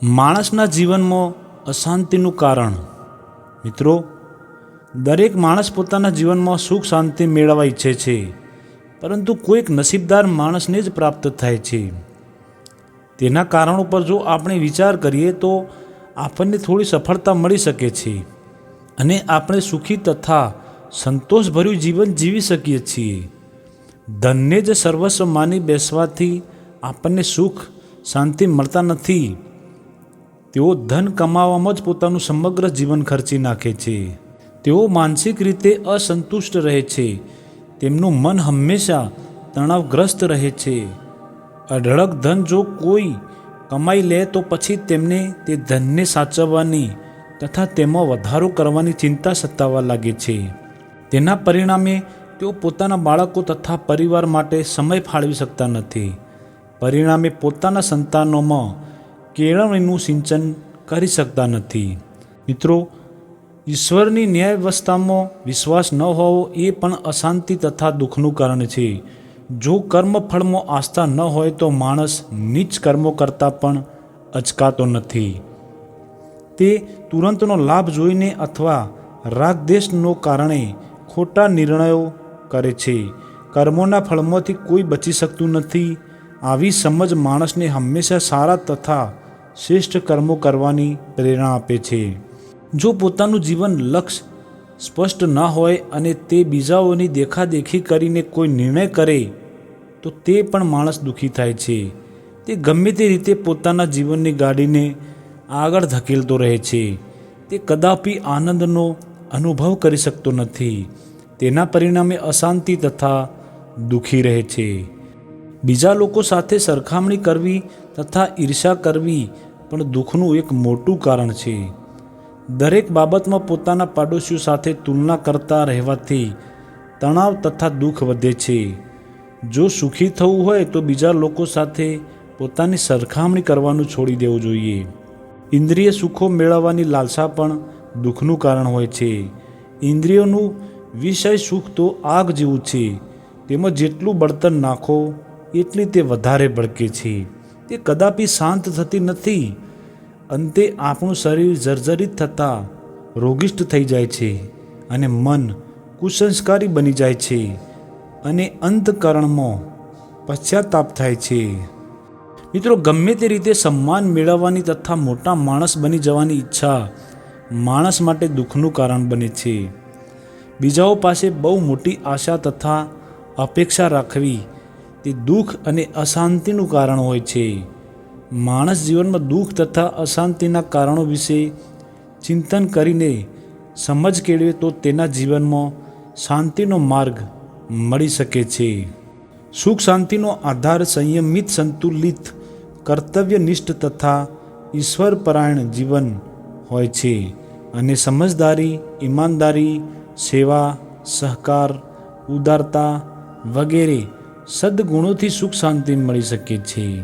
માણસના જીવનમાં અશાંતિનું કારણ. મિત્રો, દરેક માણસ પોતાના જીવનમાં સુખ શાંતિ મેળવવા ઈચ્છે છે, પરંતુ કોઈક નસીબદાર માણસને જ પ્રાપ્ત થાય છે. તેના કારણો પર જો આપણે વિચાર કરીએ તો આપણને થોડી સફળતા મળી શકે છે અને આપણે સુખી તથા સંતોષભર્યું જીવન જીવી શકીએ છીએ. ધનને જ સર્વસ્વ માની બેસવાથી આપણને સુખ શાંતિ મળતા નથી. તેઓ ધન કમાવામાં જ પોતાનું સમગ્ર જીવન ખર્ચી નાખે છે. તેઓ માનસિક રીતે અસંતુષ્ટ રહે છે. તેમનું મન હંમેશા તણાવગ્રસ્ત રહે છે. અઢળક ધન જો કોઈ કમાઈ લે તો પછી તેમને તે ધનને સાચવવાની તથા તેમાં વધારો કરવાની ચિંતા સતાવવા લાગે છે. તેના પરિણામે તેઓ પોતાના બાળકો તથા પરિવાર માટે સમય ફાળવી શકતા નથી. પરિણામે પોતાના સંતાનોમાં કેળવણીનું સિંચન કરી શકતા નથી. મિત્રો, ઈશ્વરની ન્યાય વ્યવસ્થામાં વિશ્વાસ ન હોવો એ પણ અશાંતિ તથા દુઃખનું કારણ છે. જો કર્મફળમાં આસ્થા ન હોય તો માણસ નીચ કર્મો કરતાં પણ અચકાતો નથી. તે તુરંતનો લાભ જોઈને અથવા રાગદ્વેષનો કારણે ખોટા નિર્ણયો કરે છે. કર્મોના ફળમાંથી કોઈ બચી શકતું નથી. આવી સમજ માણસને હંમેશા સારા તથા શ્રેષ્ઠ કર્મો કરવાની પ્રેરણા આપે છે. જો પોતાનું જીવન લક્ષ્ય સ્પષ્ટ ન હોય અને તે બીજાઓની દેખાદેખી કરીને કોઈ નિર્ણય કરે તો તે પણ માણસ દુઃખી થાય છે. તે ગમે તે રીતે પોતાના જીવનની ગાડીને આગળ ધકેલતો રહે છે. તે કદાપી આનંદનો અનુભવ કરી શકતો નથી. તેના પરિણામે અશાંતિ તથા દુઃખી રહે છે. બીજા લોકો સાથે સરખામણી કરવી તથા ઈર્ષા કરવી પણ દુઃખનું એક મોટું કારણ છે. દરેક બાબતમાં પોતાના પાડોશીઓ સાથે તુલના કરતા રહેવાથી તણાવ તથા દુઃખ વધે છે. જો સુખી થવું હોય તો બીજા લોકો સાથે પોતાની સરખામણી કરવાનું છોડી દેવું જોઈએ. ઇન્દ્રિય સુખો મેળવવાની લાલસા પણ દુઃખનું કારણ હોય છે. ઇન્દ્રિયોનું વિષય સુખ તો આગ જેવું છે. તેમાં જેટલું બળતણ નાખો એટલી તે વધારે ભડકે છે. તે કદાપી શાંત થતી નથી. અંતે આપણું શરીર જર્જરિત થતાં રોગિષ્ટ થઈ જાય છે અને મન કુસંસ્કારી બની જાય છે અને અંતકરણમાં પશ્ચાતાપ થાય છે. મિત્રો, ગમે તે રીતે સન્માન મેળવવાની તથા મોટા માણસ બની જવાની ઈચ્છા માણસ માટે દુઃખનું કારણ બને છે. બીજાઓ પાસે બહુ મોટી આશા તથા અપેક્ષા રાખવી તે દુઃખ અને અશાંતિનું કારણ હોય છે. માણસ જીવનમાં દુઃખ તથા અશાંતિના કારણો વિશે ચિંતન કરીને સમજ કેળવે તો તેના જીવનમાં શાંતિનો માર્ગ મળી શકે છે. સુખ શાંતિનો આધાર સંયમિત, સંતુલિત, કર્તવ્યનિષ્ઠ તથા ઈશ્વરપરાયણ જીવન હોય છે અને સમજદારી, ઈમાનદારી, સેવા, સહકાર, ઉદારતા વગેરે સદ્ગુણોથી સુખ શાંતિ મળી શકે છે.